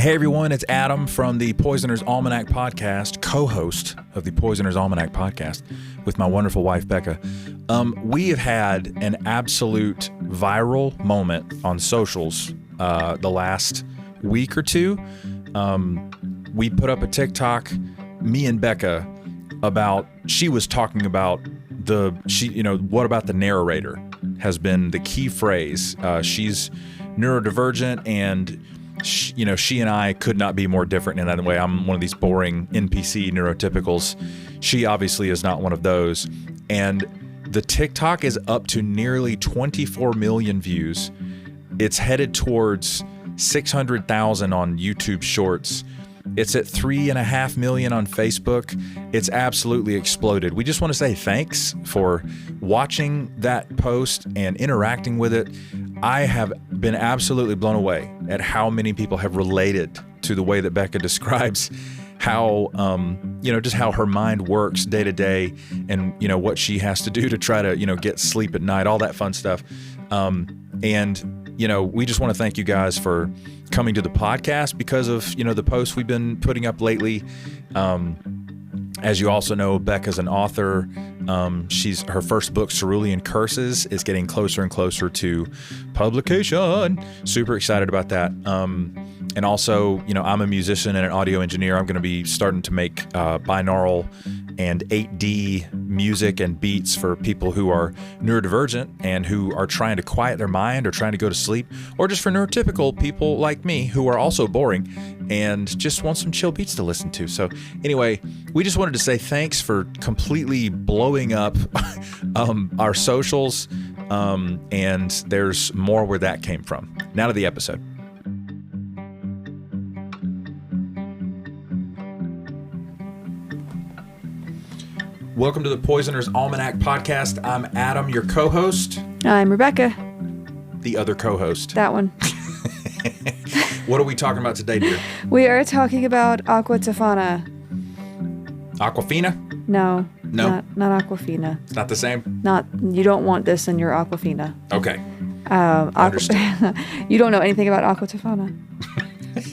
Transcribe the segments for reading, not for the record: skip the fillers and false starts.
Hey everyone, it's Adam from the Poisoner's Almanac podcast, co-host of the Poisoner's Almanac podcast with my wonderful wife, Becca. We have had an absolute viral moment on socials the last week or two. We put up a TikTok, me and Becca, she was talking about what about the narrator has been the key phrase. She's neurodivergent, and she and I could not be more different in that way. I'm one of these boring NPC neurotypicals. She obviously is not one of those. And the TikTok is up to nearly 24 million views. It's headed towards 600,000 on YouTube Shorts. It's at 3.5 million on Facebook. It's absolutely exploded. We just want to say thanks for watching that post and interacting with it. I have been absolutely blown away at how many people have related to the way that Becca describes how, just how her mind works day to day, and, what she has to do to try to, get sleep at night, all that fun stuff. We just want to thank you guys for coming to the podcast because of, the posts we've been putting up lately. As you also know, Becca's an author. Her first book, Cerulean Curses, is getting closer and closer to publication. Super excited about that. And also, I'm a musician and an audio engineer. I'm going to be starting to make binaural and 8D music and beats for people who are neurodivergent and who are trying to quiet their mind or trying to go to sleep, or just for neurotypical people like me who are also boring and just want some chill beats to listen to. So anyway, we just wanted to say thanks for completely blowing up our socials, and there's more where that came from. Now to the episode. Welcome to the Poisoner's Almanac podcast. I'm Adam, your co-host. I'm Rebecca. The other co-host. That one. What are we talking about today, dear? We are talking about Aqua Tofana. Aquafina? No. No? Not Aquafina. It's not the same? You don't want this in your Aquafina. Okay. Understood. You don't know anything about Aqua Tofana.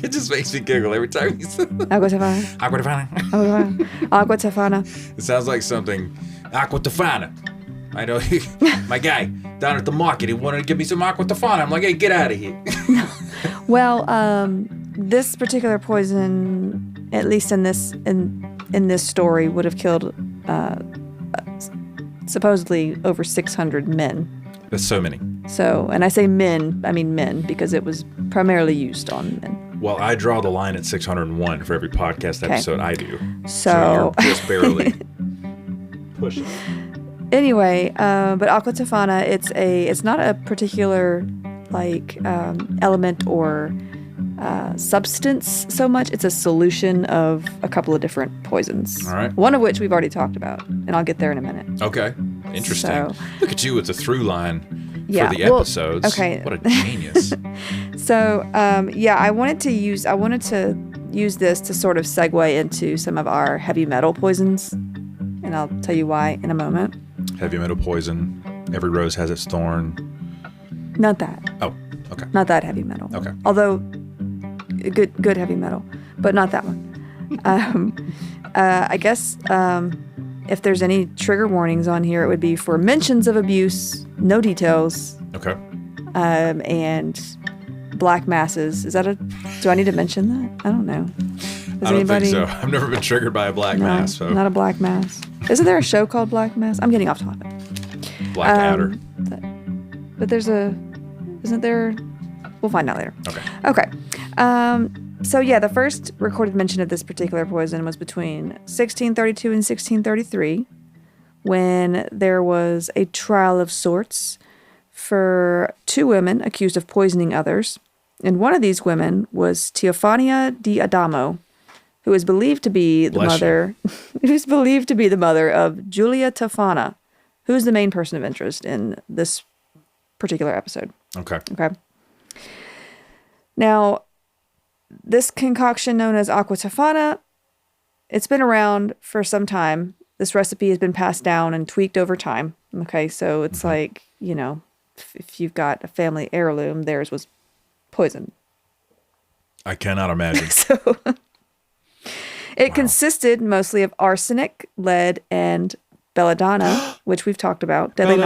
It just makes me giggle every time you say Aqua Tofana. Aqua Tofana. Aqua Tofana. It sounds like something. Aqua Tofana. I know my guy down at the market, he wanted to give me some Aqua Tofana. I'm like, hey, get out of here. Well, this particular poison, at least in this story, would have killed supposedly over 600 men. That's so many. So, and I say men, I mean men, because it was primarily used on men. Well, I draw the line at 601 for every podcast episode I do. So you're just barely pushing. Anyway, but Aqua Tofana, it's not a particular element or substance so much. It's a solution of a couple of different poisons. All right. One of which we've already talked about, and I'll get there in a minute. Okay. Interesting. So, look at you with the through line for the episodes. Okay. What a genius. So, I wanted to use this to sort of segue into some of our heavy metal poisons, and I'll tell you why in a moment. Heavy metal poison. Every rose has its thorn. Not that. Oh, okay. Not that heavy metal. Okay. Although good heavy metal, but not that one. I guess if there's any trigger warnings on here, it would be for mentions of abuse, no details. Okay. And black masses. Do I need to mention that? I don't know. I don't think so. I've never been triggered by a black mass. So. Not a black mass. Isn't there a show called Black Mass? I'm getting off topic. Black Adder. But isn't there? We'll find out later. Okay. The first recorded mention of this particular poison was between 1632 and 1633, when there was a trial of sorts for two women accused of poisoning others. And one of these women was Teofania di Adamo, who is believed to be the mother of Julia Tofana, who is the main person of interest in this particular episode. Okay. Now, this concoction known as Aqua Tofana, it's been around for some time. This recipe has been passed down and tweaked over time. Okay, so it's like, if you've got a family heirloom, theirs was poison. I cannot imagine. So it consisted mostly of arsenic, lead, and belladonna, which we've talked about. Deadly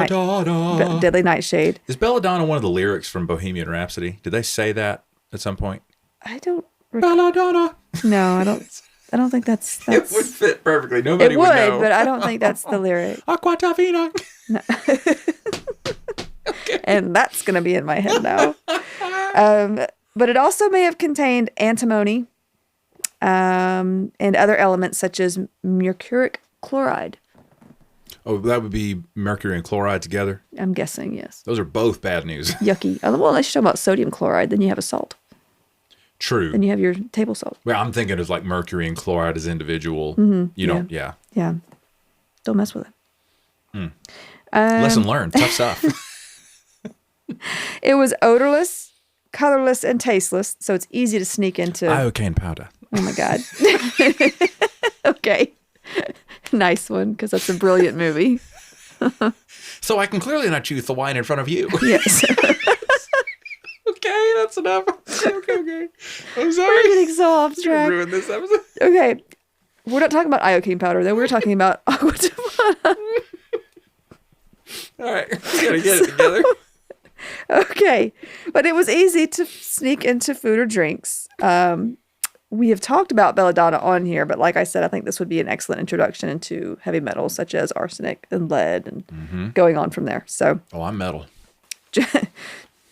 nightshade. Is belladonna one of the lyrics from Bohemian Rhapsody? Did they say that at some point? I don't. Belladonna. No, I don't. I don't think that's. It would fit perfectly. Nobody it would know. But I don't think that's the lyric. Aqua Tofana. No. Okay. And that's going to be in my head now. But it also may have contained antimony and other elements such as mercuric chloride. Oh, that would be mercury and chloride together? I'm guessing, yes. Those are both bad news. Yucky. Well, unless you're talking about sodium chloride, then you have a salt. True. Then you have your table salt. Well, I'm thinking of like mercury and chloride as individual. You don't, yeah. Yeah. Don't mess with it. Lesson learned. Tough stuff. It was odorless, colorless, and tasteless, so it's easy to sneak into. Iocane powder. Oh my God. Okay. Nice one, because that's a brilliant movie. So I can clearly not choose the wine in front of you. Yes. Okay, that's enough. Okay. I'm sorry. We're getting so off track. Ruined this episode. Okay. We're not talking about iocane powder, though. We're talking about Aqua Tofana. All right. We got to get it together. Okay. But it was easy to sneak into food or drinks. We have talked about belladonna on here, but like I said, I think this would be an excellent introduction into heavy metals such as arsenic and lead and going on from there. So, I'm metal.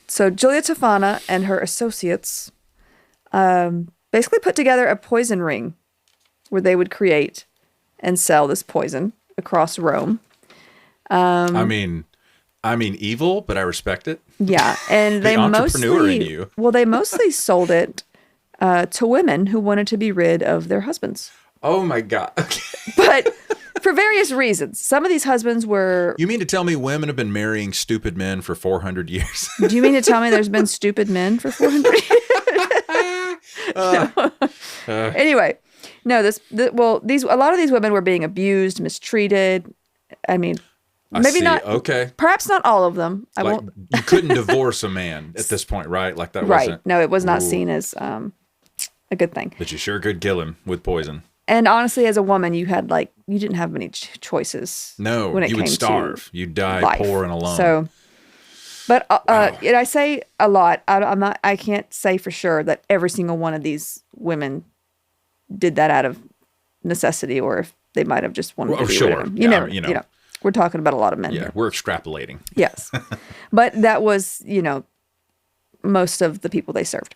So Julia Tofana and her associates basically put together a poison ring where they would create and sell this poison across Rome. I mean, evil, but I respect it. Yeah, and they entrepreneur in you. they mostly sold it to women who wanted to be rid of their husbands. Oh my God. Okay. But for various reasons. Some of these husbands were... You mean to tell me women have been marrying stupid men for 400 years? Do you mean to tell me there's been stupid men for 400 years? Anyway, no, a lot of these women were being abused, mistreated. I mean, maybe not. Okay. Perhaps not all of them. You couldn't divorce a man at this point, right? Like that right. wasn't. No, it was not seen as a good thing. But you sure could kill him with poison. And honestly, as a woman, you didn't have many choices. No, when it you would came starve. To You'd die life. poor and alone. So, but Wow. and I say a lot. I can't say for sure that every single one of these women did that out of necessity, or if they might have just wanted to be rid of him. You know, we're talking about a lot of men. Yeah, here. we're extrapolating. Yes, but that was most of the people they served.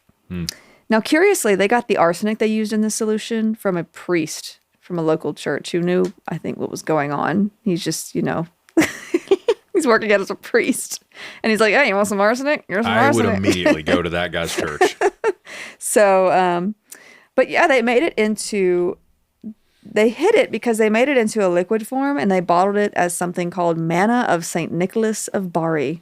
Now, curiously, they got the arsenic they used in this solution from a priest from a local church who knew, I think, what was going on. He's just, he's working out as a priest. And he's like, hey, you want some arsenic? Here's some arsenic. I would immediately go to that guy's church. So, but yeah, they hid it because they made it into a liquid form and they bottled it as something called manna of St. Nicholas of Bari.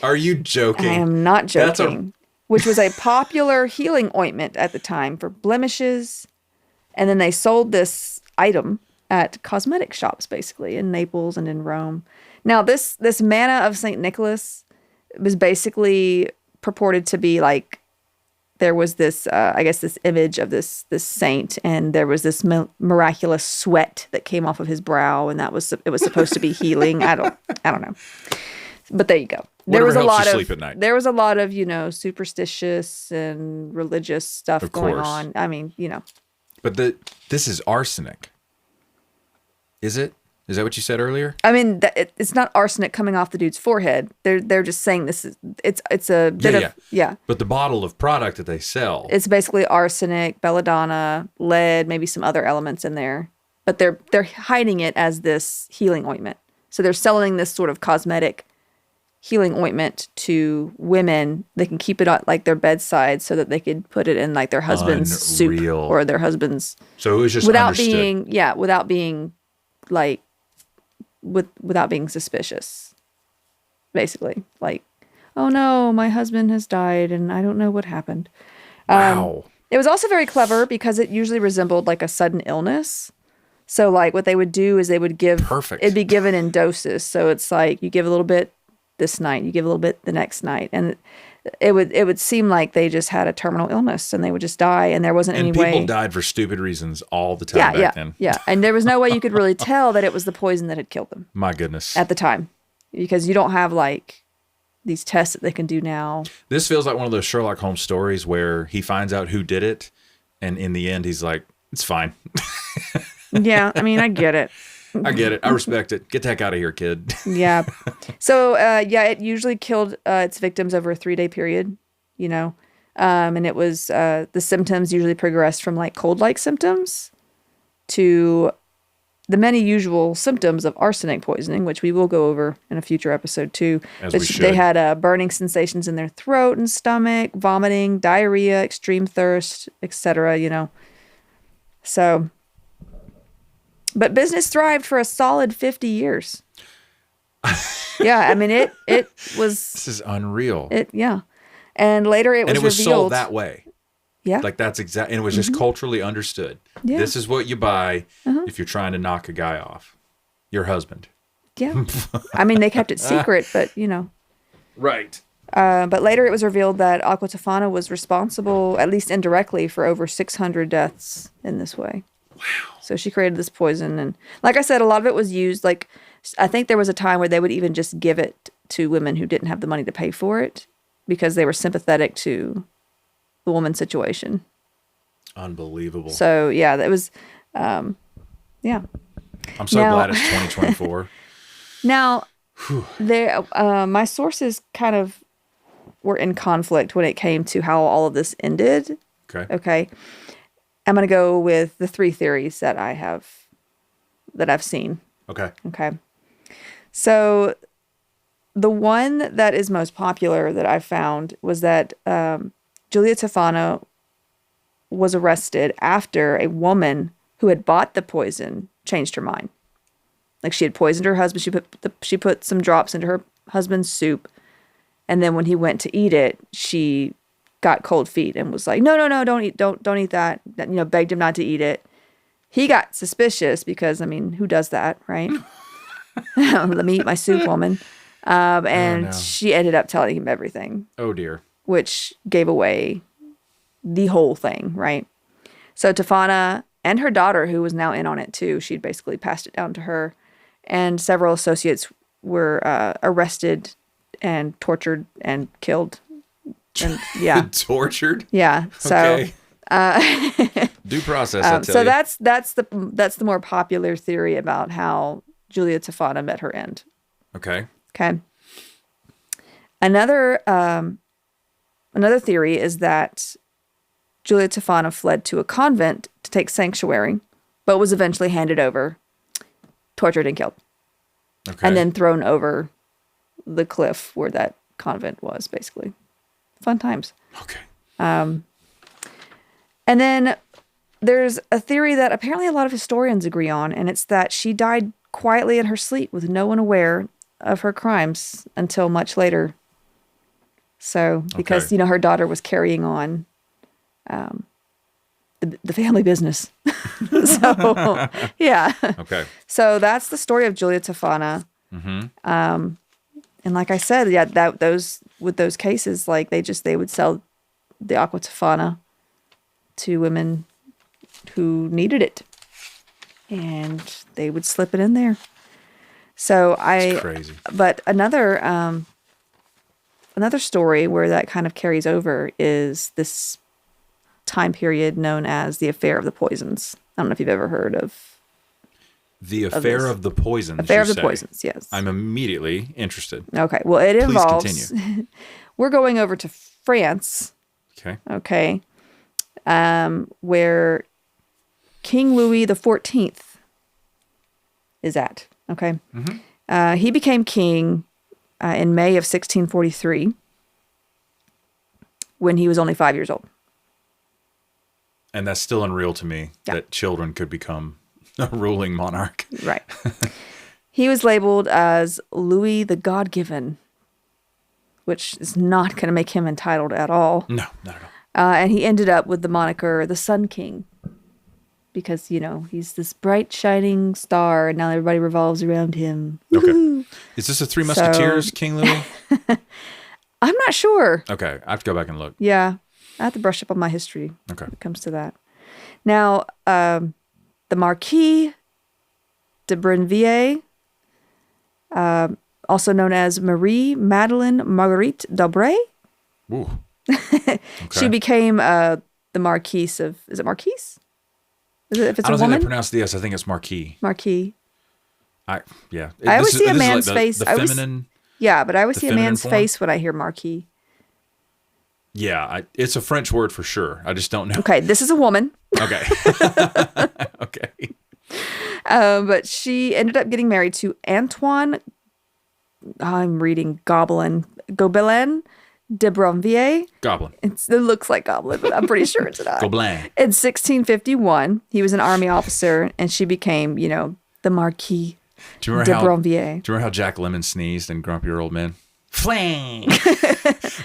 Are you joking? I am not joking. Which was a popular healing ointment at the time for blemishes. And then they sold this item at cosmetic shops, basically, in Naples and in Rome. Now, this manna of St. Nicholas was basically purported to be like, there was this, this image of this saint, and there was this miraculous sweat that came off of his brow, and it was supposed to be healing. I don't know. But there you go. There was a lot of superstitious and religious stuff going on. I mean, But this is arsenic. Is it? Is that what you said earlier? I mean, it's not arsenic coming off the dude's forehead. They're just saying this is it's a bit of. But the bottle of product that they sell, it's basically arsenic, belladonna, lead, maybe some other elements in there. But they're hiding it as this healing ointment. So they're selling this sort of cosmetic healing ointment to women. They can keep it on like their bedside so that they could put it in like their husband's soup or their husband's. So it was just without being suspicious. Basically, like, oh no, my husband has died and I don't know what happened. Wow. It was also very clever because it usually resembled like a sudden illness. So like what they would do is they would give it'd be given in doses. So it's like you give a little bit this night, you give a little bit the next night. And it would seem like they just had a terminal illness and they would just die, and there wasn't any way. And people died for stupid reasons all the time back then. Yeah, and there was no way you could really tell that it was the poison that had killed them. My goodness. At the time, because you don't have like these tests that they can do now. This feels like one of those Sherlock Holmes stories where he finds out who did it, and in the end, he's like, "It's fine." Yeah, I mean, I get it. I get it. I respect it. Get the heck out of here, kid. Yeah. So, it usually killed its victims over a 3-day period, and it was, the symptoms usually progressed from like cold-like symptoms to the many usual symptoms of arsenic poisoning, which we will go over in a future episode too. As we should. They had burning sensations in their throat and stomach, vomiting, diarrhea, extreme thirst, etc., So... But business thrived for a solid 50 years. Yeah, I mean, it was... This is unreal. And later it was revealed... And it was sold that way. Yeah. Like that's exactly... And it was just culturally understood. Yeah. This is what you buy if you're trying to knock a guy off. Your husband. Yeah. I mean, they kept it secret, but, Right. But later it was revealed that Aqua Tofana was responsible, at least indirectly, for over 600 deaths in this way. Wow. So she created this poison. And like I said, a lot of it was used, like, I think there was a time where they would even just give it to women who didn't have the money to pay for it because they were sympathetic to the woman's situation. Unbelievable. So, yeah, that was, yeah. I'm so glad it's 2024. Now, my sources kind of were in conflict when it came to how all of this ended. Okay. I'm going to go with the 3 theories that I've seen. Okay. So the one that is most popular that I've found was that Julia Tofana was arrested after a woman who had bought the poison changed her mind. Like she had poisoned her husband. She put some drops into her husband's soup, and then when he went to eat it, she got cold feet and was like, no, don't eat that. Begged him not to eat it. He got suspicious because, I mean, who does that, right? Let me eat my soup, woman. And she ended up telling him everything. Oh, dear. Which gave away the whole thing, right? So Tofana and her daughter, who was now in on it too, she'd basically passed it down to her, and several associates were arrested and tortured and killed. And yeah. Tortured? Yeah. So okay. Due process, I tell so you. that's the more popular theory about how Julia Tofana met her end. Okay. Another theory is that Julia Tofana fled to a convent to take sanctuary, but was eventually handed over, tortured and killed. Okay. And then thrown over the cliff where that convent was, basically. Fun times. Okay. And then there's a theory that apparently a lot of historians agree on, and it's that she died quietly in her sleep with no one aware of her crimes until much later. So, because, her daughter was carrying on the family business. So, yeah. Okay. So that's the story of Julia Tofana. Mm-hmm. And like I said, with those cases, like they would sell the Aqua Tofana to women who needed it, and they would slip it in there. So That's crazy. But another story where that kind of carries over is this time period known as the Affair of the Poisons. I don't know if you've ever heard of. The Affair of the Poisons. Affair of the Poisons, yes. I'm immediately interested. Okay. Well, it involves... Please continue. We're going over to France. Okay. Where King Louis XIV is at. Okay. Mm-hmm. He became king in May of 1643 when he was only 5 years old. And that's still unreal to me that children could become a ruling monarch. Right. He was labeled as Louis the God-Given, which is not going to make him entitled at all. No, not at all. And he ended up with the moniker the Sun King because, he's this bright, shining star, and now everybody revolves around him. Okay. Is this a Three Musketeers, King Louis? I'm not sure. Okay, I have to go back and look. Yeah. I have to brush up on my history Okay. when it comes to that. Now, the Marquis de Brinvilliers, also known as Marie Madeleine Marguerite d'Aubray. Ooh. Okay. She became the Marquise of... Is it Marquise? Is it if it's I don't a think woman? they pronounce the S. I think it's Marquis. Marquis. Yeah. I always see a man's face. The feminine... Yeah, but I always see a man's form? face when I hear Marquis. Yeah, it's a French word for sure. I just don't know. Okay, this is a woman. Okay. Okay. But she ended up getting married to Antoine... I'm reading Gobelin de Brinvilliers. Goblin. It looks like Goblin, but I'm pretty sure it's not. Gobelin. In 1651, he was an army officer, and she became, the Marquis Do you de remember Brinvilliers. how Jack Lemmon sneezed in Grumpy Old Men? Flang.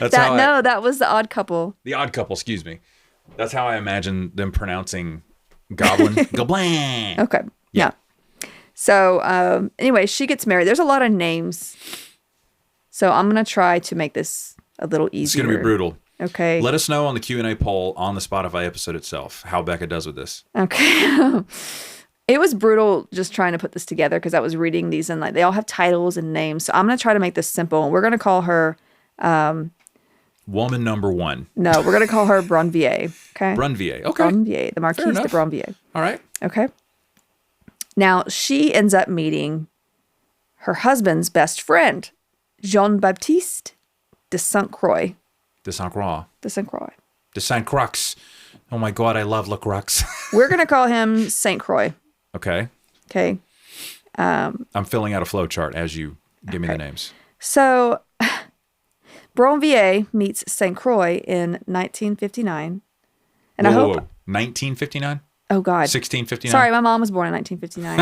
That was the Odd Couple. The Odd Couple, excuse me. That's how I imagine them pronouncing Goblin. Goblin. Okay. Yeah. So anyway, she gets married. There's a lot of names. So I'm going to try to make this a little easier. It's going to be brutal. Okay. Let us know on the Q&A poll on the Spotify episode itself how Becca does with this. Okay. It was brutal just trying to put this together because I was reading these and they all have titles and names. So I'm going to try to make this simple. We're going to call her... Woman number one. No, we're going to call her Brinvilliers. Okay. Brinvilliers. Okay. Brinvilliers. The Marquise de Brinvilliers. All right. Okay. Now, she ends up meeting her husband's best friend, Jean-Baptiste de Sainte-Croix. De Sainte-Croix. De Sainte-Croix. De Sainte-Croix. Oh my God, I love La Croix. We're going to call him Saint Croix. Okay. Okay. I'm filling out a flow chart as you give me the names. So, Brinvilliers meets Saint Croix in 1959. And I hope... 1959? Oh, God. 1659? Sorry, my mom was born in 1959.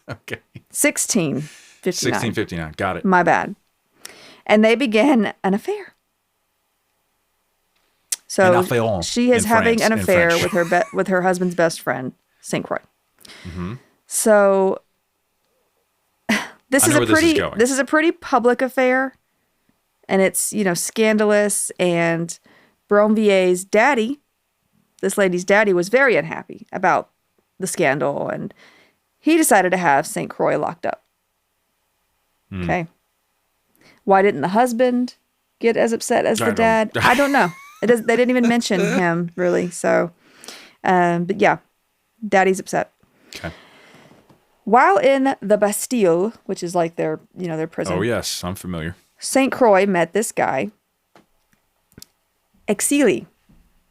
Okay. 1659. 1659. Got it. My bad. And they began an affair. So she is having an affair with her husband's best friend, Saint Croix. Mm-hmm. So this is a pretty public affair, and it's scandalous. And Brinvilliers' daddy, this lady's daddy, was very unhappy about the scandal, and he decided to have Saint Croix locked up. Okay. Why didn't the husband get as upset as the dad? I don't know. They didn't even mention him really. So, but yeah, daddy's upset. Okay. While in the Bastille, which is like their prison. Oh yes, I'm familiar. Saint Croix met this guy, Exili,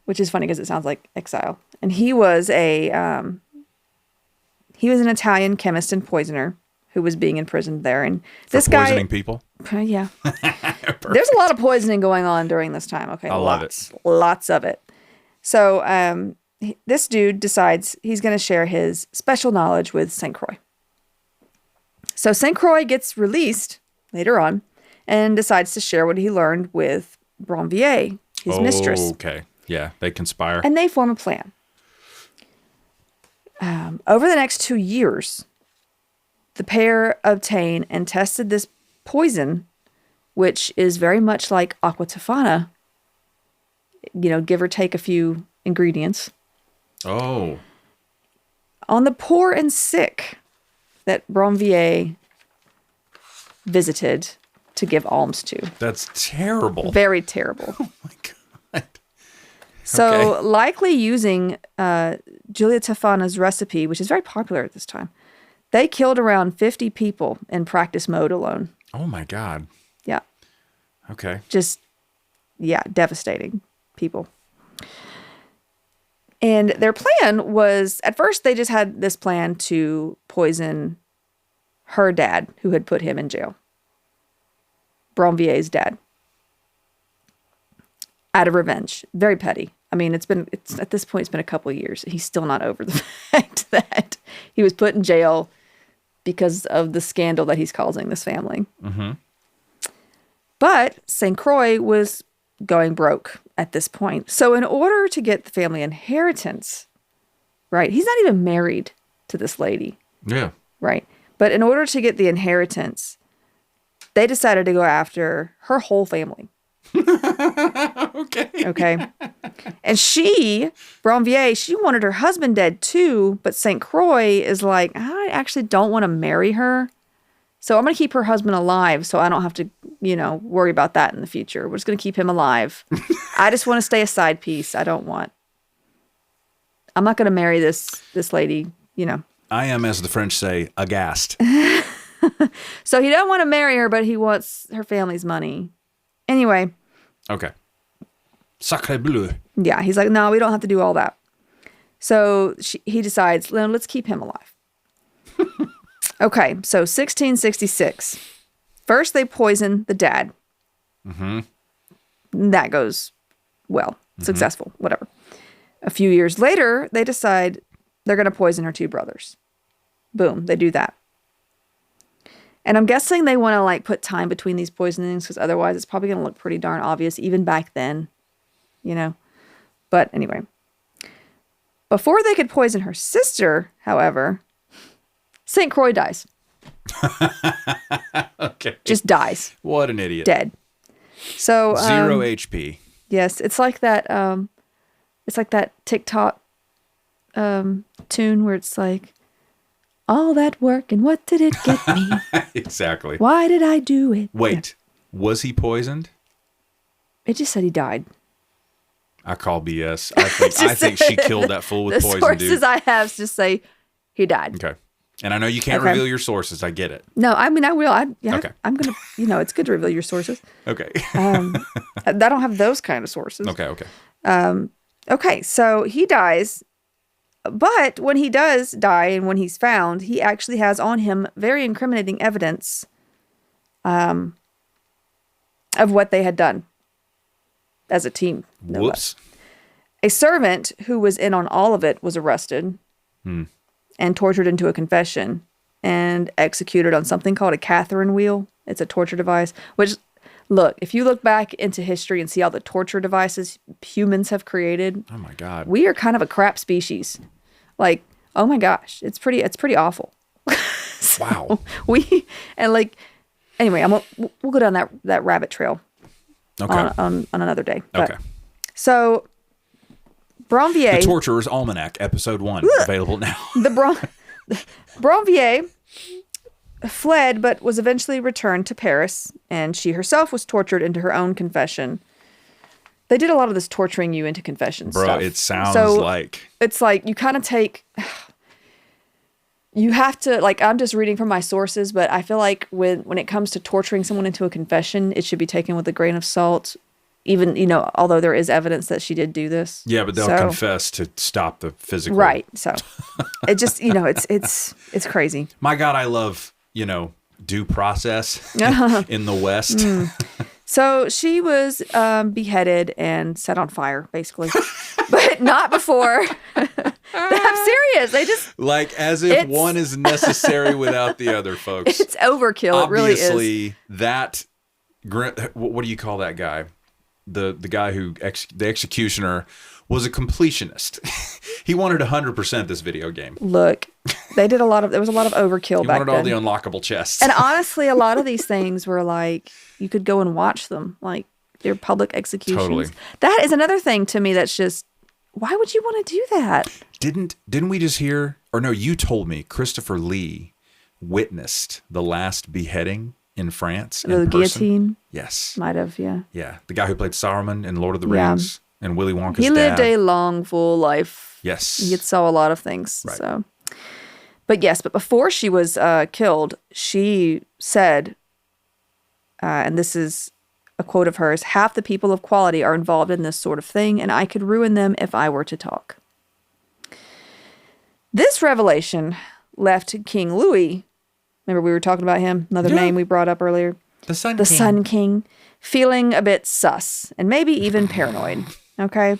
which is funny because it sounds like exile. And he was an Italian chemist and poisoner who was being imprisoned there. And this guy poisoning people. Yeah. There's a lot of poisoning going on during this time. Okay. I love it. Lots of it. So this dude decides he's going to share his special knowledge with Saint Croix. So Saint Croix gets released later on and decides to share what he learned with Brinvilliers, his mistress. Okay. Yeah. They conspire. And they form a plan. Over the next 2 years, the pair obtained and tested this poison, which is very much like Aqua Tofana, give or take a few ingredients. Oh. On the poor and sick that Brinvilliers visited to give alms to. That's terrible. Very terrible. Oh my God. So Okay. likely using Julia Tofana's recipe, which is very popular at this time, they killed around 50 people in practice mode alone. Oh my God. Yeah. Okay. Devastating people. And their plan was, at first they just had this plan to poison her dad, who had put him in jail. Brinvilliers' dad. Out of revenge. Very petty. I mean, at this point, it's been a couple of years. He's still not over the fact that he was put in jail because of the scandal that he's causing this family. Mm-hmm. But St. Croix was going broke at this point. So in order to get the family inheritance, right, he's not even married to this lady. Yeah. Right. But in order to get the inheritance, they decided to go after her whole family. Okay. Okay. And Branvier, she wanted her husband dead too, but St. Croix is like, I actually don't want to marry her. So I'm going to keep her husband alive so I don't have to, worry about that in the future. We're just going to keep him alive. I just want to stay a side piece. I'm not going to marry this lady, I am, as the French say, aghast. So he don't want to marry her, but he wants her family's money. Anyway. Okay. Sacre bleu. Yeah, he's like, no, we don't have to do all that. So he decides, let's keep him alive. Okay, so 1666. First, they poison the dad. Mm-hmm. That goes well, successful, whatever. A few years later, they decide they're going to poison her two brothers. Boom, they do that. And I'm guessing they want to put time between these poisonings because otherwise it's probably going to look pretty darn obvious even back then, But anyway, before they could poison her sister, however, St. Croix dies. Okay. Just dies. What an idiot. Dead. So 0 HP. Yes, it's like that. It's like that TikTok tune where it's like, all that work and what did it get me? Exactly. Why did I do it? Wait, was he poisoned? It just said he died. I call BS. I think she killed that fool with poison, dude. The sources I have just say he died. Okay. And I know you can't reveal your sources. I get it. No, I mean, I will. Okay. I'm going to, it's good to reveal your sources. Okay. I don't have those kind of sources. Okay. Okay, so he dies. But when he does die and when he's found, he actually has on him very incriminating evidence of what they had done as a team. No Whoops. less. A servant who was in on all of it was arrested and tortured into a confession and executed on something called a Catherine wheel. It's a torture device, which, look, if you look back into history and see all the torture devices humans have created. Oh my God. We are kind of a crap species. Oh my gosh, it's pretty awful. Wow. Anyway, we'll go down that rabbit trail. Okay. On another day. Okay. So, Branvier. The Torturer's Almanac, episode 1, available now. Branvier fled, but was eventually returned to Paris, and she herself was tortured into her own confession. They did a lot of this torturing you into confession Bro, stuff. it sounds like... It's like you kind of take... You have to, I'm just reading from my sources, but I feel like when it comes to torturing someone into a confession, it should be taken with a grain of salt. Even, although there is evidence that she did do this. Yeah, but they'll confess to stop the physical. Right. So it just, it's crazy. My God, I love, due process in the West. So she was beheaded and set on fire, basically, but not before. I'm serious. They just as if one is necessary without the other, folks. It's overkill. It really is. Obviously, that what do you call that guy? The guy who the executioner was a completionist. He wanted 100% this video game. Look, there was a lot of overkill back then. He wanted all the unlockable chests. And honestly, a lot of these things were you could go and watch them. They're public executions. Totally. That is another thing to me that's just, why would you want to do that? Didn't we just hear, or no, you told me Christopher Lee witnessed the last beheading in France The guillotine? Yes. Might have, yeah. Yeah. The guy who played Saruman in Lord of the Rings and Willy Wonka's dad. He lived a long, full life. Yes. He saw a lot of things. Right. So, but before she was killed, she said, and this is a quote of hers, "Half the people of quality are involved in this sort of thing, and I could ruin them if I were to talk." This revelation left King Louis, remember we were talking about him, another name we brought up earlier, the Sun King, feeling a bit sus and maybe even paranoid. Okay.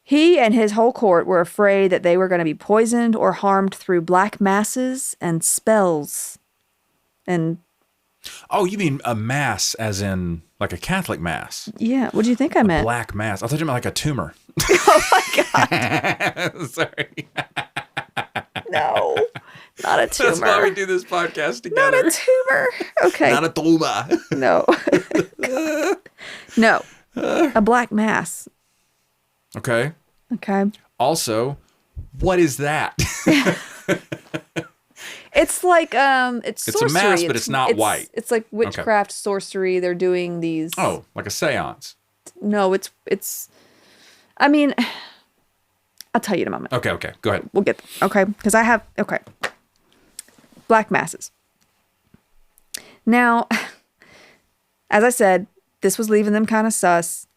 He and his whole court were afraid that they were going to be poisoned or harmed through black masses and spells. And oh, you mean a mass as in like a Catholic mass? Yeah. What do you think I meant? Black mass. I thought you meant like a tumor. Oh my God. Sorry. No. Not a tumor. That's why we do this podcast Not together. a tumor. Okay. Not a tumor. No. No. A black mass. Okay. Okay. Also, what is that? It's like it's sorcery. It's a mass, but it's not white. It's like witchcraft, sorcery. They're doing these. Oh, like a seance. No, it's. I mean, I'll tell you in a moment. Okay. Go ahead. We'll get there. Okay, because I have black masses. Now, as I said, this was leaving them kind of sus.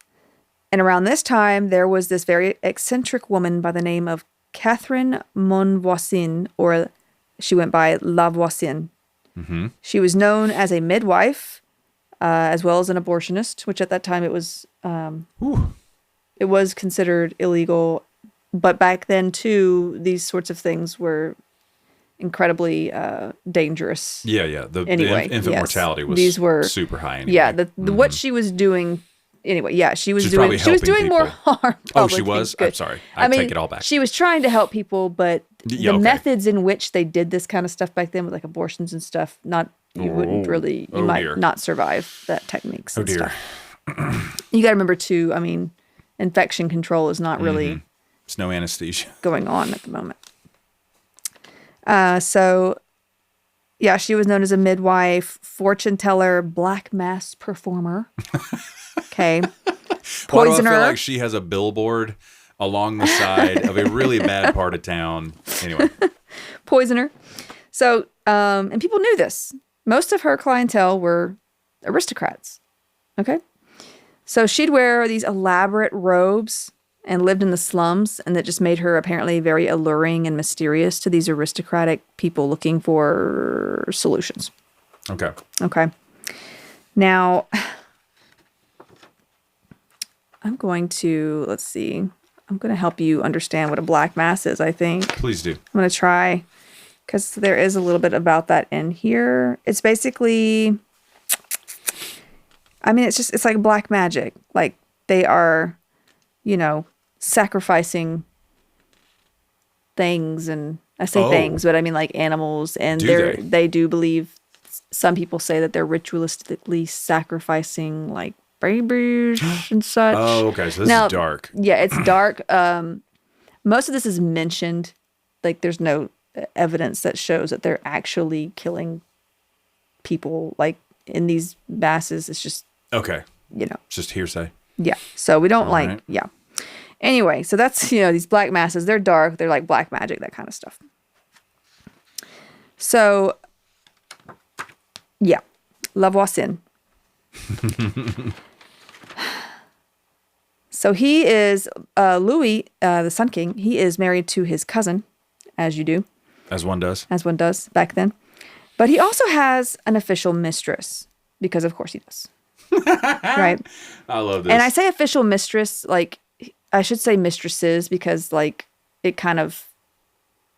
And around this time, there was this very eccentric woman by the name of Catherine Monvoisin, or she went by La Voisin. Mm-hmm. She was known as a midwife, as well as an abortionist, which at that time it was considered illegal. But back then, too, these sorts of things were incredibly dangerous. Yeah. The infant yes. mortality was These were super high. Anyway. Yeah, what she was doing. Anyway, yeah, she was doing people. more harm. Oh, she was? I'm sorry. I mean, take it all back. She was trying to help people, but Yeah, the methods in which they did this kind of stuff back then with like abortions and stuff, you might not survive that techniques and stuff. You got to remember too, I mean, infection control is not really It's no anesthesia going on at the moment. So yeah, she was known as a midwife, fortune teller, black mass performer. Okay. Why do I Poisoner. feel like she has a billboard along the side of a really bad part of town? Anyway. Poisoner. So, and people knew this. Most of her clientele were aristocrats. Okay. So she'd wear these elaborate robes and lived in the slums, and that just made her apparently very alluring and mysterious to these aristocratic people looking for solutions. Okay. Okay. Now, I'm going to help you understand what a black mass is, I think. Please do. I'm going to try, because there is a little bit about that in here. It's basically, I mean, it's like black magic. Like they are, sacrificing things, and I say things, but I mean like animals, and they do believe, some people say that they're ritualistically sacrificing like babies and such. Oh, okay. So this is dark. Yeah, it's dark. Most of this is mentioned. Like there's no evidence that shows that they're actually killing people like in these masses. It's just okay. It's just hearsay. Yeah. So we don't right. Yeah. Anyway, so that's, these black masses, they're dark. They're like black magic, that kind of stuff. So, yeah. La Voisin. So he is, Louis, the Sun King, he is married to his cousin, as you do. As one does. As one does back then. But he also has an official mistress, because of course he does. Right? I love this. And I say official mistress, like, I should say mistresses, because like it kind of,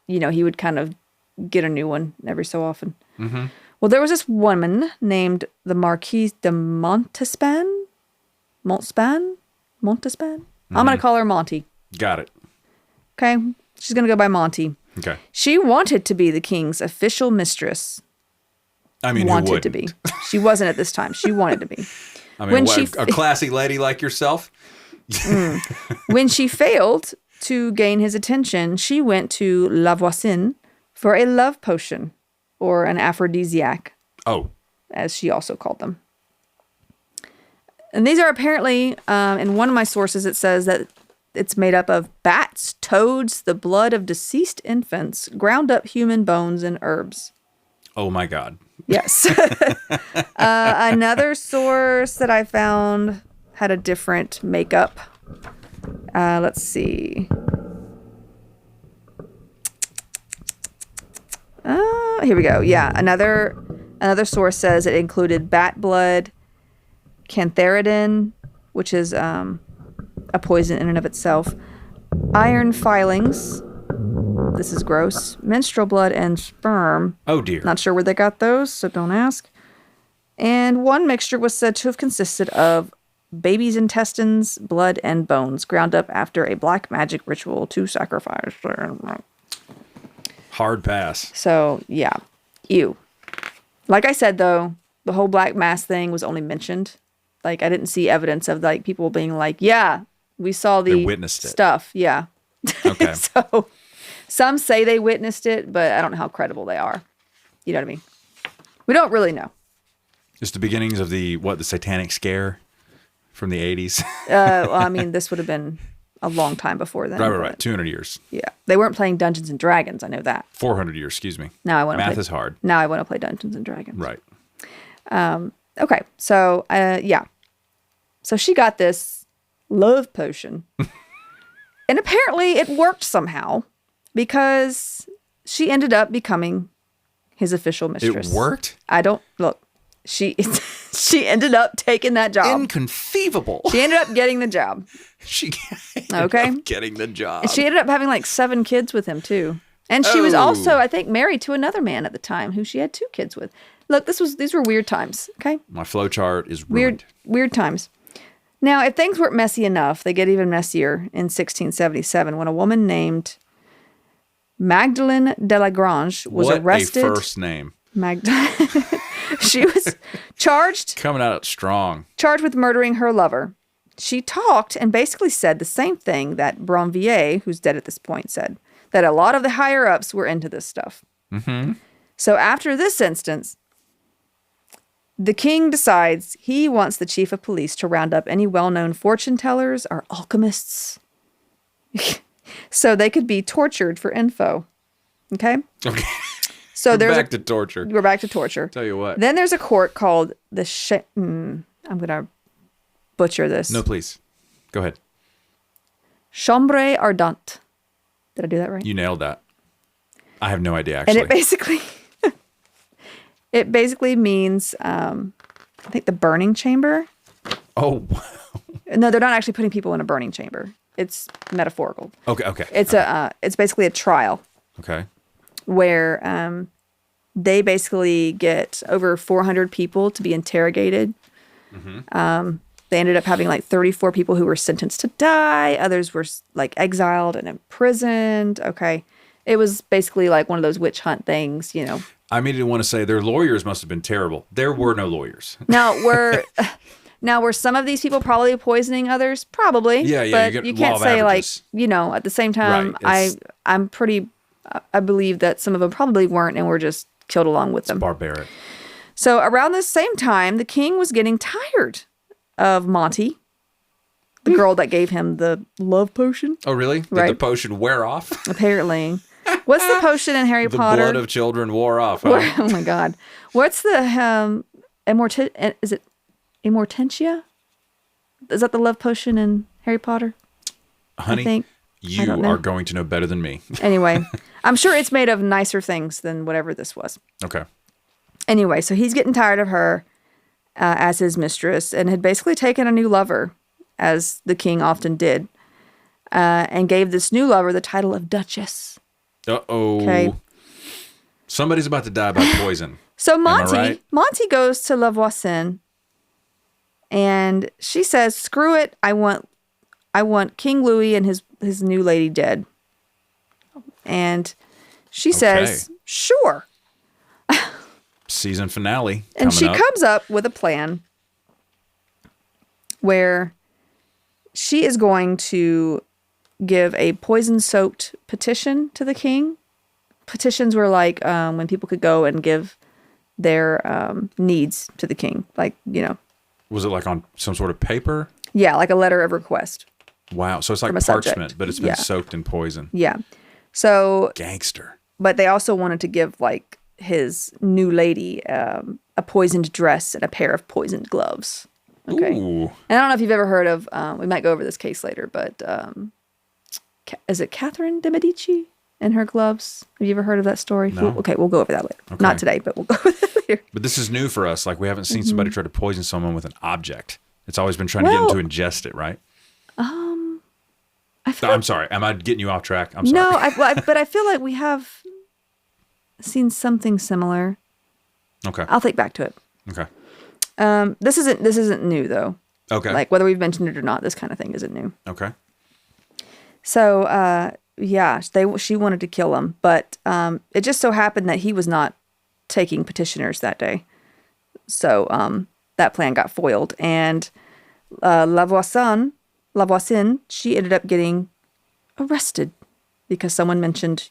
he would kind of get a new one every so often. Mm-hmm. Well, there was this woman named the Marquise de Montespan. I'm going to call her Monty. Got it. Okay. She's going to go by Monty. Okay. She wanted to be the king's official mistress. I mean, wanted who wouldn't? to be. She wasn't at this time. She wanted to be. I mean, a classy lady like yourself? When she failed to gain his attention, she went to La Voisin for a love potion, or an aphrodisiac. Oh. As she also called them. And these are apparently, in one of my sources, it says that it's made up of bats, toads, the blood of deceased infants, ground up human bones, and herbs. Oh my God. Yes. Another source that I found had a different makeup. Let's see. Here we go. Yeah, another source says it included bat blood, cantharidin, which is a poison in and of itself, iron filings. This is gross. Menstrual blood and sperm. Oh dear. Not sure where they got those, so don't ask. And one mixture was said to have consisted of baby's intestines, blood, and bones, ground up after a black magic ritual to sacrifice. Hard pass. So, yeah. Ew. Like I said, though, the whole black mass thing was only mentioned. Like, I didn't see evidence of, like, people being like, yeah, we saw the witnessed it. stuff. Yeah. Okay. So, some say they witnessed it, but I don't know how credible they are. You know what I mean? We don't really know. Just the beginnings of the satanic scare from the 80s? Well, I mean, this would have been a long time before then. Right. 200 years. Yeah. They weren't playing Dungeons and Dragons. I know that. 400 years, excuse me. Now I want to Math is hard. Now I want to play Dungeons and Dragons. Right. Okay. So, yeah. So she got this love potion. And apparently it worked somehow because she ended up becoming his official mistress. It worked? Look. She ended up taking that job. Inconceivable. She ended up getting the job. She ended up getting the job. And she ended up having like 7 kids with him too. And she was also, I think, married to another man at the time who she had 2 kids with. Look, these were weird times, okay? My flowchart is ruined. Weird times. Now, if things weren't messy enough, they get even messier in 1677 when a woman named Magdalene de la Grange was arrested. What a first name. She was coming out strong. Charged with murdering her lover. She talked and basically said the same thing that Bronvier, who's dead at this point, said, that a lot of the higher-ups were into this stuff. Mm-hmm. So after this instance, the king decides he wants the chief of police to round up any well-known fortune tellers or alchemists so they could be tortured for info. Okay? Okay. So We're back to torture. We're back to torture. Tell you what. Then there's a court called the I'm going to butcher this. No, please. Go ahead. Chambre ardente. Did I do that right? You nailed that. I have no idea, actually. And it basically means, I think, the burning chamber. Oh, wow. No, they're not actually putting people in a burning chamber. It's metaphorical. Okay. It's basically a trial. Okay. Where they basically get over 400 people to be interrogated. Mm-hmm. They ended up having like 34 people who were sentenced to die. Others were like exiled and imprisoned. Okay. It was basically like one of those witch hunt things, you know. I immediately want to say their lawyers must have been terrible. There were no lawyers. Now, were some of these people probably poisoning others? Probably. Yeah. But you can't say averages. Like, you know, at the same time, right. I believe that some of them probably weren't and were just killed along with them. It's barbaric. So around this same time, the king was getting tired of Monty, the girl that gave him the love potion. Oh, really? Did the potion wear off? Apparently. What's the potion in Harry Potter? The blood of children wore off. Huh? Oh, my God. What's the is it Immortentia? Is that the love potion in Harry Potter? Honey, I think. You are going to know better than me. Anyway, I'm sure it's made of nicer things than whatever this was. Okay. Anyway, so he's getting tired of her as his mistress and had basically taken a new lover, as the king often did, and gave this new lover the title of Duchess. Uh-oh. Okay. Somebody's about to die by poison. So Monty goes to La Voisin, and she says, "Screw it, I want King Louis and his new lady dead." And she says, "Sure." Season finale. And she comes up with a plan where she is going to give a poison-soaked petition to the king. Petitions were like when people could go and give their needs to the king. Like, you know. Was it like on some sort of paper? Yeah, like a letter of request. Wow. So it's like parchment, but it's been soaked in poison. Yeah. So. Gangster. But they also wanted to give like his new lady a poisoned dress and a pair of poisoned gloves. Okay. Ooh. And I don't know if you've ever heard of, we might go over this case later, but is it Catherine de Medici and her gloves? Have you ever heard of that story? No. We'll go over that later. Okay. Not today, but we'll go over that later. But this is new for us. Like we haven't seen somebody try to poison someone with an object. It's always been trying to get them to ingest it, right? I'm sorry. Am I getting you off track? I'm sorry. No, but I feel like we have seen something similar. Okay. I'll think back to it. Okay. This isn't new though. Okay. Like whether we've mentioned it or not, this kind of thing isn't new. Okay. So she wanted to kill him, but it just so happened that he was not taking petitioners that day. So that plan got foiled. And Lavoisin, she ended up getting arrested because someone mentioned,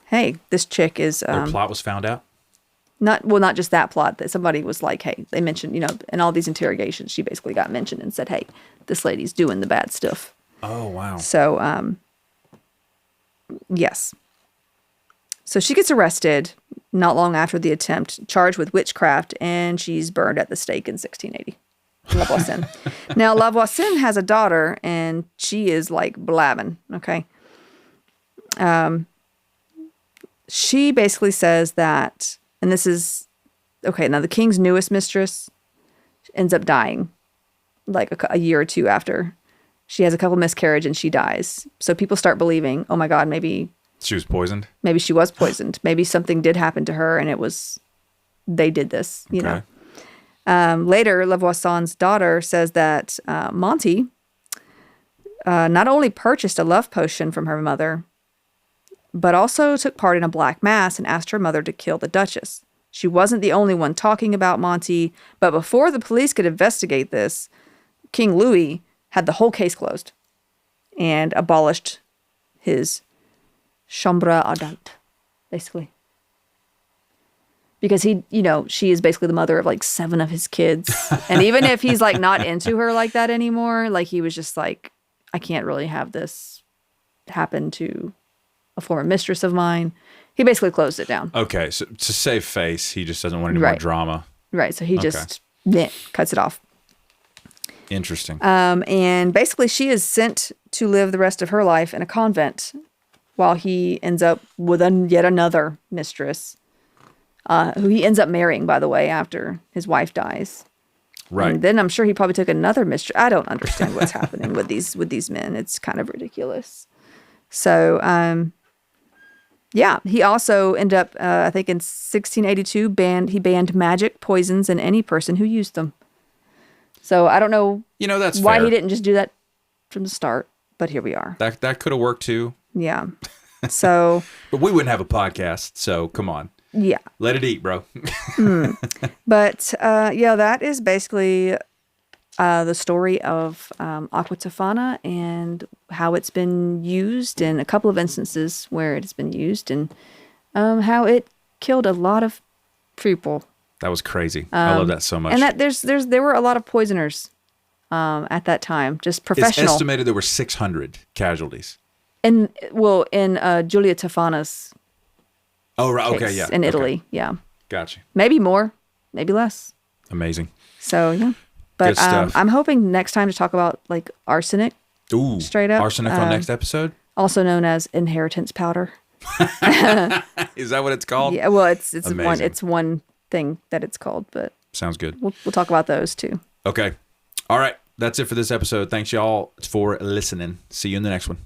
hey, this chick is... Their plot was found out? Not just that plot. That somebody was like, hey, they mentioned, in all these interrogations, she basically got mentioned and said, hey, this lady's doing the bad stuff. Oh, wow. So, yes. So she gets arrested not long after the attempt, charged with witchcraft, and she's burned at the stake in 1680. Lavoisin. Now, Lavoisin has a daughter, and she is like blabbing, okay? She basically says that, and this is, okay, now the king's newest mistress ends up dying like a year or two after. She has a couple miscarriages and she dies. So people start believing, oh my God, maybe... She was poisoned? Maybe she was poisoned. Maybe something did happen to her and they did this, you know. Later, Lavoisin's daughter says that Monty not only purchased a love potion from her mother, but also took part in a black mass and asked her mother to kill the Duchess. She wasn't the only one talking about Monty, but before the police could investigate this, King Louis had the whole case closed and abolished his chambre ardente, basically. Because she is basically the mother of like 7 of his kids. And even if he's like not into her like that anymore, like he was just like, I can't really have this happen to a former mistress of mine. He basically closed it down. Okay, so to save face, he just doesn't want any more drama. Right, so he just cuts it off. Interesting. And basically she is sent to live the rest of her life in a convent while he ends up with yet another mistress, who he ends up marrying, by the way, after his wife dies. Right. And then I'm sure he probably took another mistress. I don't understand what's happening with these men. It's kind of ridiculous. So, he also ended up, I think in 1682, he banned magic, poisons, and any person who used them. So I don't know that's why fair. he didn't just do that from the start, but here we are. That could have worked too. Yeah. So. But we wouldn't have a podcast, so come on. Yeah. Let it eat, bro. But that is basically the story of Aqua Tofana and how it's been used in a couple of instances where it has been used and how it killed a lot of people. That was crazy. I love that so much. And that there were a lot of poisoners at that time, just professional. It's estimated there were 600 casualties. In Giulia Tofana's case in Italy, yeah. Gotcha. Maybe more, maybe less. Amazing. So, yeah. But I'm hoping next time to talk about like arsenic. Ooh, straight up. Arsenic on next episode? Also known as inheritance powder. Is that what it's called? Yeah, well, it's one thing that it's called, but sounds good. We'll talk about those too. Okay. All right. That's it for this episode. Thanks y'all for listening. See you in the next one.